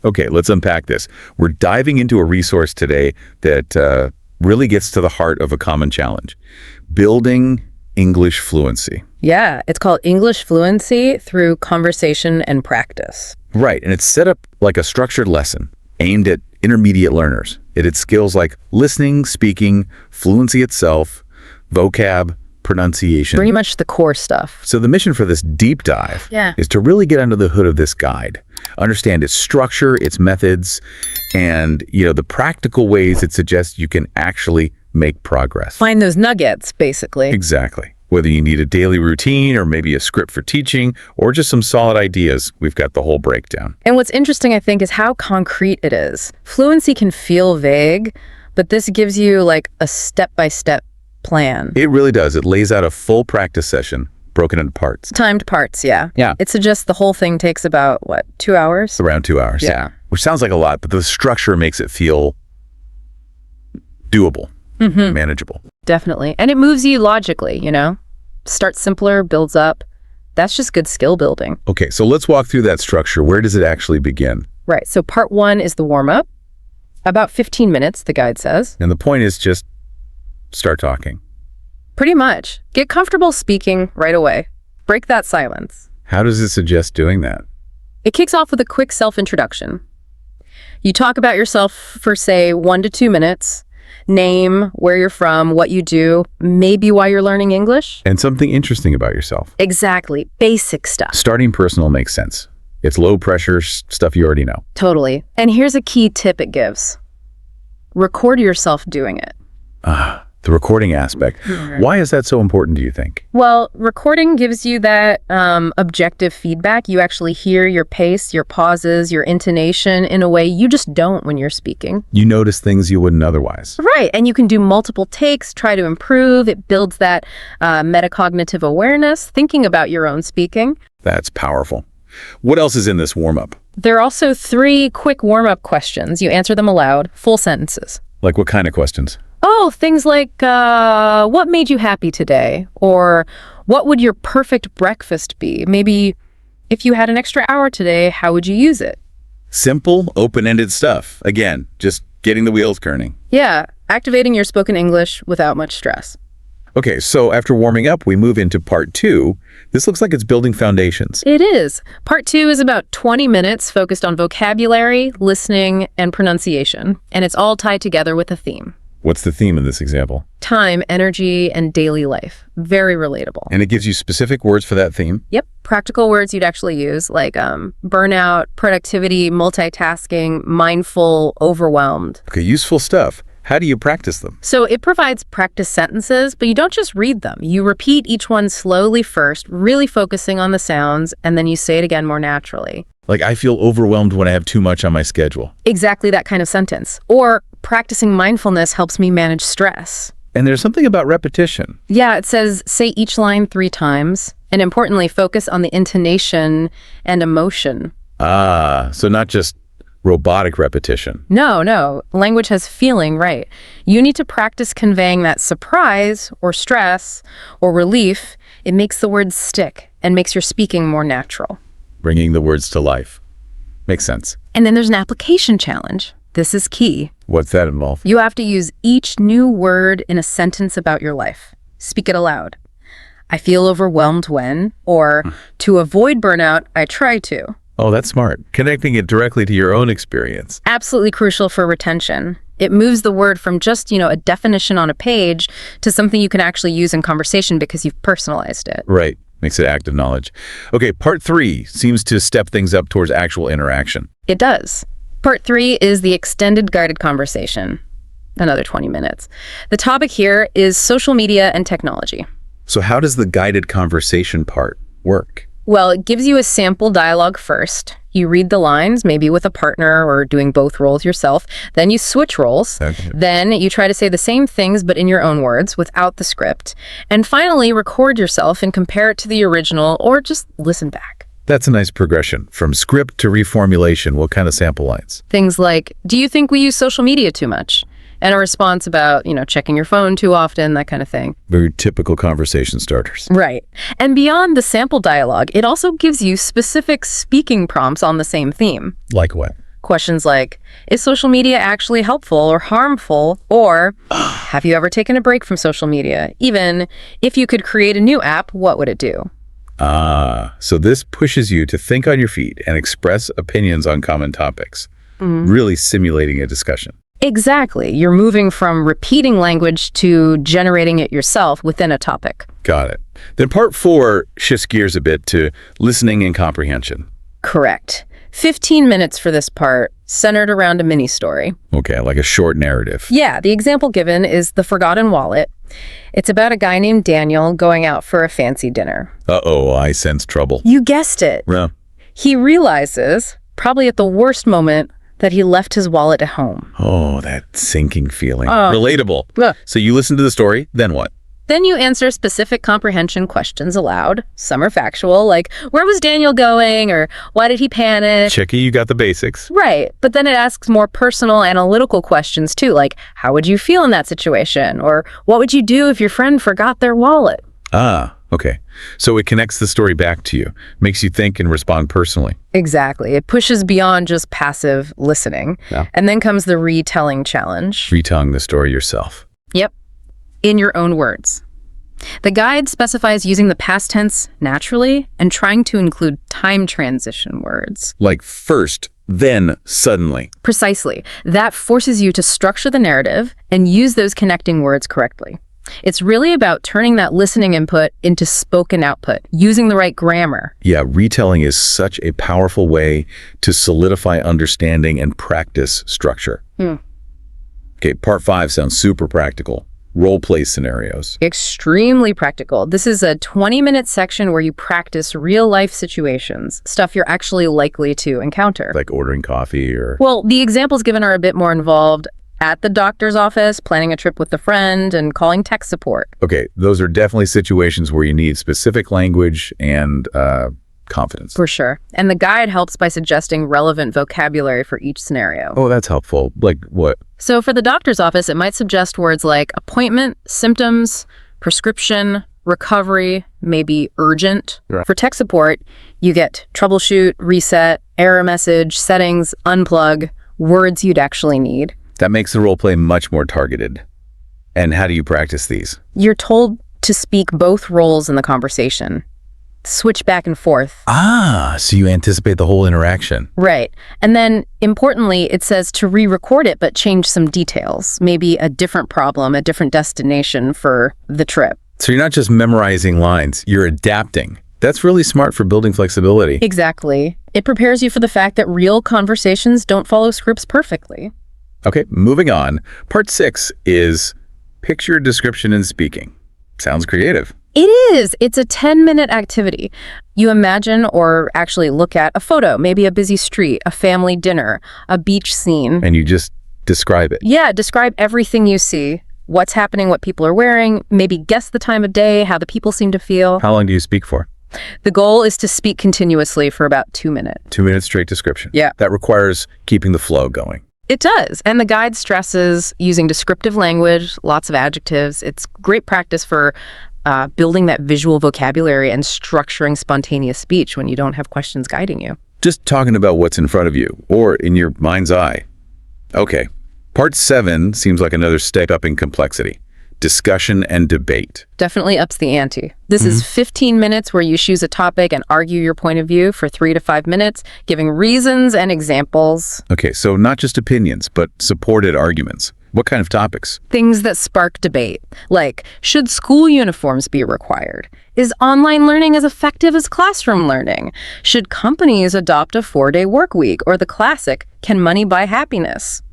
Okay, let's unpack this. We're diving into a resource today that really gets to the heart of a common challenge: building English fluency. Yeah, it's called English Fluency through Conversation and Practice. Right, and it's set up like a structured lesson aimed at intermediate learners. It had skills like listening, speaking, fluency itself, vocab, pronunciation. Pretty much the core stuff. So the mission for this deep dive is to really get under the hood of this guide, understand its structure, its methods, and the practical ways it suggests you can actually make progress. Find those nuggets, basically. Exactly. Whether you need a daily routine or maybe a script for teaching or just some solid ideas, we've got the whole breakdown. And what's interesting, I think, is how concrete it is. Fluency can feel vague, but this gives you like a step-by-step plan. It really does. It lays out a full practice session broken into parts. Timed parts, yeah. Yeah. It suggests the whole thing takes about, 2 hours? Around 2 hours. Yeah. Which sounds like a lot, but the structure makes it feel doable, manageable. Definitely. And it moves you logically, Starts simpler, builds up. That's just good skill building. Okay, so let's walk through that structure. Where does it actually begin? Right. So part 1 is the warm-up. About 15 minutes, the guide says. And the point is just start talking. Pretty much. Get comfortable speaking right away. Break that silence. How does it suggest doing that? It kicks off with a quick self-introduction. You talk about yourself for, say, 1 to 2 minutes. Name, where you're from, what you do, maybe why you're learning English. And something interesting about yourself. Exactly. Basic stuff. Starting personal makes sense. It's low pressure stuff you already know. Totally. And here's a key tip it gives. Record yourself doing it. The recording aspect. Why is that so important, do you think? Well, recording gives you that objective feedback. You actually hear your pace, your pauses, your intonation in a way you just don't when you're speaking. You notice things you wouldn't otherwise. Right. And you can do multiple takes, try to improve. It builds that metacognitive awareness, thinking about your own speaking. That's powerful. What else is in this warm-up? There are also 3 quick warm-up questions. You answer them aloud, full sentences. Like what kind of questions? Oh, things like, what made you happy today? Or what would your perfect breakfast be? Maybe if you had an extra hour today, how would you use it? Simple, open-ended stuff. Again, just getting the wheels turning. Yeah, activating your spoken English without much stress. Okay, so after warming up, we move into part 2. This looks like it's building foundations. It is. Part 2 is about 20 minutes focused on vocabulary, listening, and pronunciation. And it's all tied together with a theme. What's the theme in this example? Time, energy, and daily life. Very relatable. And it gives you specific words for that theme? Yep. Practical words you'd actually use, like burnout, productivity, multitasking, mindful, overwhelmed. Okay, useful stuff. How do you practice them? So it provides practice sentences, but you don't just read them. You repeat each one slowly first, really focusing on the sounds, and then you say it again more naturally. Like, I feel overwhelmed when I have too much on my schedule. Exactly that kind of sentence. Or practicing mindfulness helps me manage stress. And there's something about repetition. Yeah, it says say each line 3 times, and importantly, focus on the intonation and emotion. So not just robotic repetition. No. Language has feeling, right? You need to practice conveying that surprise or stress or relief. It makes the words stick and makes your speaking more natural. Bringing the words to life. Makes sense. And then there's an application challenge. This is key. What's that involve? You have to use each new word in a sentence about your life. Speak it aloud. I feel overwhelmed when, or to avoid burnout, I try to. Oh, that's smart. Connecting it directly to your own experience. Absolutely crucial for retention. It moves the word from just, a definition on a page to something you can actually use in conversation because you've personalized it. Right. Makes it active knowledge. Okay, part 3 seems to step things up towards actual interaction. It does. Part 3 is the extended guided conversation. Another 20 minutes. The topic here is social media and technology. So how does the guided conversation part work? Well, it gives you a sample dialogue first. You read the lines, maybe with a partner or doing both roles yourself. Then you switch roles. Okay. Then you try to say the same things, but in your own words, without the script. And finally, record yourself and compare it to the original, or just listen back. That's a nice progression. From script to reformulation, what kind of sample lines? Things like, do you think we use social media too much? And a response about, checking your phone too often, that kind of thing. Very typical conversation starters. Right. And beyond the sample dialogue, it also gives you specific speaking prompts on the same theme. Like what? Questions like, is social media actually helpful or harmful? Or, have you ever taken a break from social media? Even if you could create a new app, what would it do? So this pushes you to think on your feet and express opinions on common topics, really simulating a discussion. Exactly. You're moving from repeating language to generating it yourself within a topic. Got it. Then part 4 shifts gears a bit to listening and comprehension. Correct. 15 minutes for this part, centered around a mini story. Okay, like a short narrative. Yeah, the example given is The Forgotten Wallet. It's about a guy named Daniel going out for a fancy dinner. Uh-oh, I sense trouble. You guessed it. Yeah. He realizes, probably at the worst moment, that he left his wallet at home. Oh, that sinking feeling. Relatable. Yeah. So you listen to the story, then what? Then you answer specific comprehension questions aloud. Some are factual, like, where was Daniel going? Or why did he panic? Checky, you got the basics. Right. But then it asks more personal, analytical questions too, like, how would you feel in that situation? Or what would you do if your friend forgot their wallet? Okay. So it connects the story back to you, makes you think and respond personally. Exactly. It pushes beyond just passive listening. Yeah. And then comes the retelling challenge. Retelling the story yourself. Yep. In your own words. The guide specifies using the past tense naturally and trying to include time transition words. Like first, then suddenly. Precisely. That forces you to structure the narrative and use those connecting words correctly. It's really about turning that listening input into spoken output, using the right grammar. Yeah, retelling is such a powerful way to solidify understanding and practice structure. Okay, part 5 sounds super practical. Role play scenarios. Extremely practical. This is a 20-minute section where you practice real-life situations, stuff you're actually likely to encounter. Like ordering coffee or... Well, the examples given are a bit more involved. At the doctor's office, planning a trip with a friend, and calling tech support. Okay, those are definitely situations where you need specific language and confidence. For sure. And the guide helps by suggesting relevant vocabulary for each scenario. Oh, that's helpful. Like what? So for the doctor's office, it might suggest words like appointment, symptoms, prescription, recovery, maybe urgent. Right. For tech support, you get troubleshoot, reset, error message, settings, unplug, words you'd actually need. That makes the role play much more targeted. And how do you practice these? You're told to speak both roles in the conversation. Switch back and forth. So you anticipate the whole interaction. Right. And then, importantly, it says to re-record it, but change some details. Maybe a different problem, a different destination for the trip. So you're not just memorizing lines, you're adapting. That's really smart for building flexibility. Exactly. It prepares you for the fact that real conversations don't follow scripts perfectly. Okay, moving on. Part 6 is picture description and speaking. Sounds creative. It is. It's a 10-minute activity. You imagine or actually look at a photo, maybe a busy street, a family dinner, a beach scene. And you just describe it. Yeah, describe everything you see, what's happening, what people are wearing, maybe guess the time of day, how the people seem to feel. How long do you speak for? The goal is to speak continuously for about 2 minutes. 2 minutes straight description. Yeah. That requires keeping the flow going. It does. And the guide stresses using descriptive language, lots of adjectives. It's great practice for building that visual vocabulary and structuring spontaneous speech when you don't have questions guiding you. Just talking about what's in front of you or in your mind's eye. Okay. Part 7 seems like another step up in complexity. Discussion and debate. Definitely ups the ante. This is 15 minutes where you choose a topic and argue your point of view for 3 to 5 minutes, giving reasons and examples. Okay, so not just opinions, but supported arguments. What kind of topics? Things that spark debate, like, should school uniforms be required? Is online learning as effective as classroom learning? Should companies adopt a 4-day work week? Or the classic, can money buy happiness?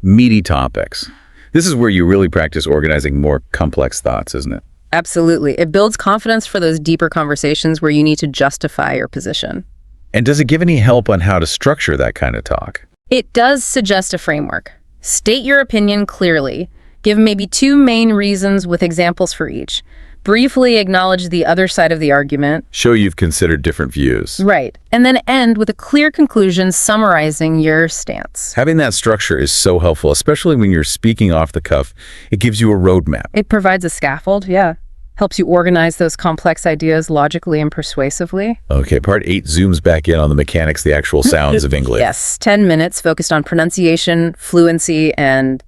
Meaty topics. This is where you really practice organizing more complex thoughts, isn't it? Absolutely. It builds confidence for those deeper conversations where you need to justify your position. And does it give any help on how to structure that kind of talk? It does suggest a framework. State your opinion clearly. Give maybe 2 main reasons with examples for each. Briefly acknowledge the other side of the argument. Show you've considered different views. Right. And then end with a clear conclusion summarizing your stance. Having that structure is so helpful, especially when you're speaking off the cuff. It gives you a roadmap. It provides a scaffold, yeah. Helps you organize those complex ideas logically and persuasively. Okay, part 8 zooms back in on the mechanics, the actual sounds of English. Yes, 10 minutes focused on pronunciation, fluency, and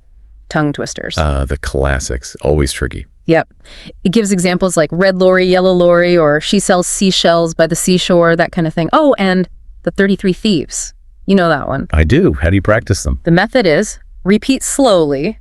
tongue twisters. The classics, always tricky. Yep. It gives examples like red lorry, yellow lorry, or she sells seashells by the seashore, that kind of thing. Oh, and the 33 Thieves. You know that one. I do. How do you practice them? The method is repeat slowly,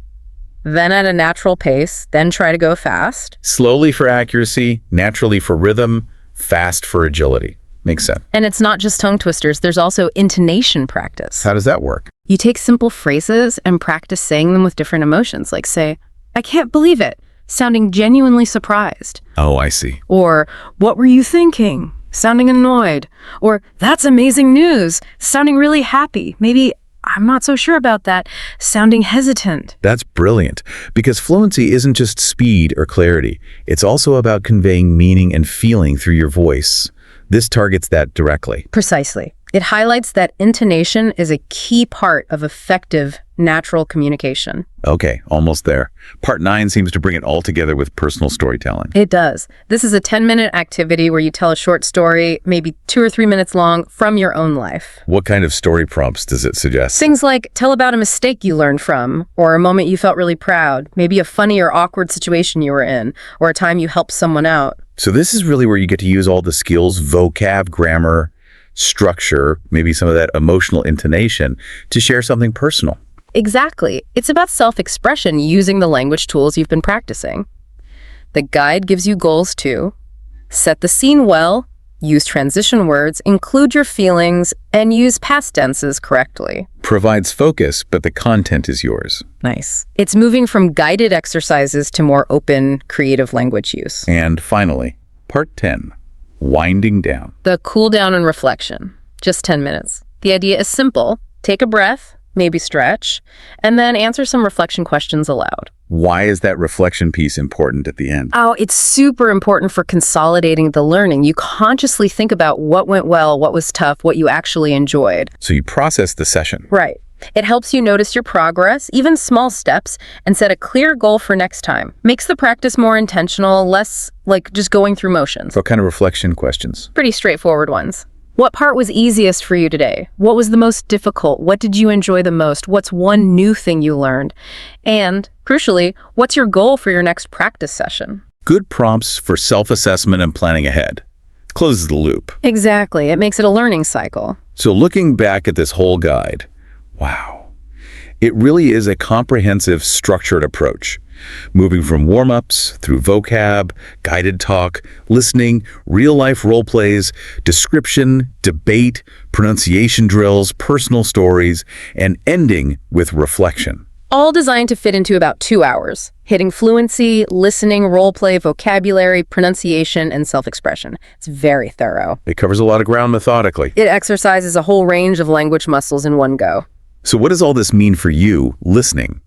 then at a natural pace, then try to go fast. Slowly for accuracy, naturally for rhythm, fast for agility. Makes sense. And it's not just tongue twisters, there's also intonation practice. How does that work? You take simple phrases and practice saying them with different emotions, like say, I can't believe it, sounding genuinely surprised. Oh, I see. Or, what were you thinking? Sounding annoyed. Or, that's amazing news, sounding really happy. Maybe, I'm not so sure about that, sounding hesitant. That's brilliant, because fluency isn't just speed or clarity. It's also about conveying meaning and feeling through your voice. This targets that directly. Precisely. It highlights that intonation is a key part of effective, natural communication. Okay, almost there. Part 9 seems to bring it all together with personal storytelling. It does. This is a 10-minute activity where you tell a short story, maybe 2 or 3 minutes long, from your own life. What kind of story prompts does it suggest? Things like tell about a mistake you learned from, or a moment you felt really proud, maybe a funny or awkward situation you were in, or a time you helped someone out. So this is really where you get to use all the skills, vocab, grammar, structure, maybe some of that emotional intonation to share something personal. Exactly. It's about self-expression using the language tools you've been practicing. The guide gives you goals too. Set the scene well, use transition words, include your feelings, and use past tenses correctly. Provides focus, but the content is yours. Nice. It's moving from guided exercises to more open, creative language use. And finally, part 10, winding down. The cool down and reflection. Just 10 minutes. The idea is simple. Take a breath, maybe stretch, and then answer some reflection questions aloud. Why is that reflection piece important at the end? Oh, it's super important for consolidating the learning. You consciously think about what went well, what was tough, what you actually enjoyed. So you process the session. Right. It helps you notice your progress, even small steps, and set a clear goal for next time. Makes the practice more intentional, less like just going through motions. What kind of reflection questions? Pretty straightforward ones. What part was easiest for you today? What was the most difficult? What did you enjoy the most? What's one new thing you learned? And, crucially, what's your goal for your next practice session? Good prompts for self-assessment and planning ahead. Closes the loop. Exactly. It makes it a learning cycle. So looking back at this whole guide, wow, it really is a comprehensive, structured approach. Moving from warm-ups through vocab, guided talk, listening, real-life role plays, description, debate, pronunciation drills, personal stories, and ending with reflection. All designed to fit into about 2 hours, hitting fluency, listening, role play, vocabulary, pronunciation, and self-expression. It's very thorough. It covers a lot of ground methodically. It exercises a whole range of language muscles in one go. So what does all this mean for you listening?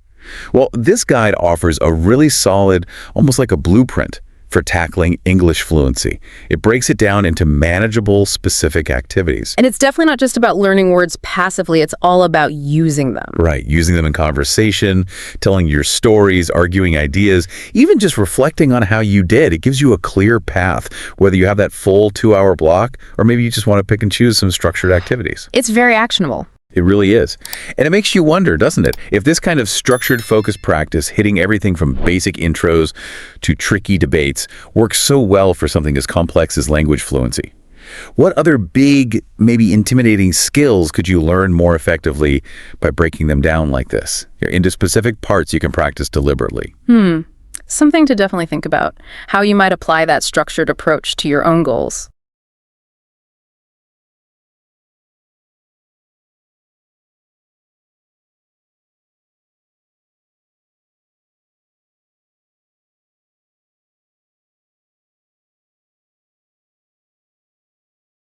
Well, this guide offers a really solid, almost like a blueprint for tackling English fluency. It breaks it down into manageable, specific activities. And it's definitely not just about learning words passively, it's all about using them. Right, using them in conversation, telling your stories, arguing ideas, even just reflecting on how you did. It gives you a clear path, whether you have that full 2-hour block, or maybe you just want to pick and choose some structured activities. It's very actionable. It really is. And it makes you wonder, doesn't it? If this kind of structured focused practice, hitting everything from basic intros to tricky debates, works so well for something as complex as language fluency. What other big, maybe intimidating skills could you learn more effectively by breaking them down like this? Into specific parts you can practice deliberately. Something to definitely think about. How you might apply that structured approach to your own goals.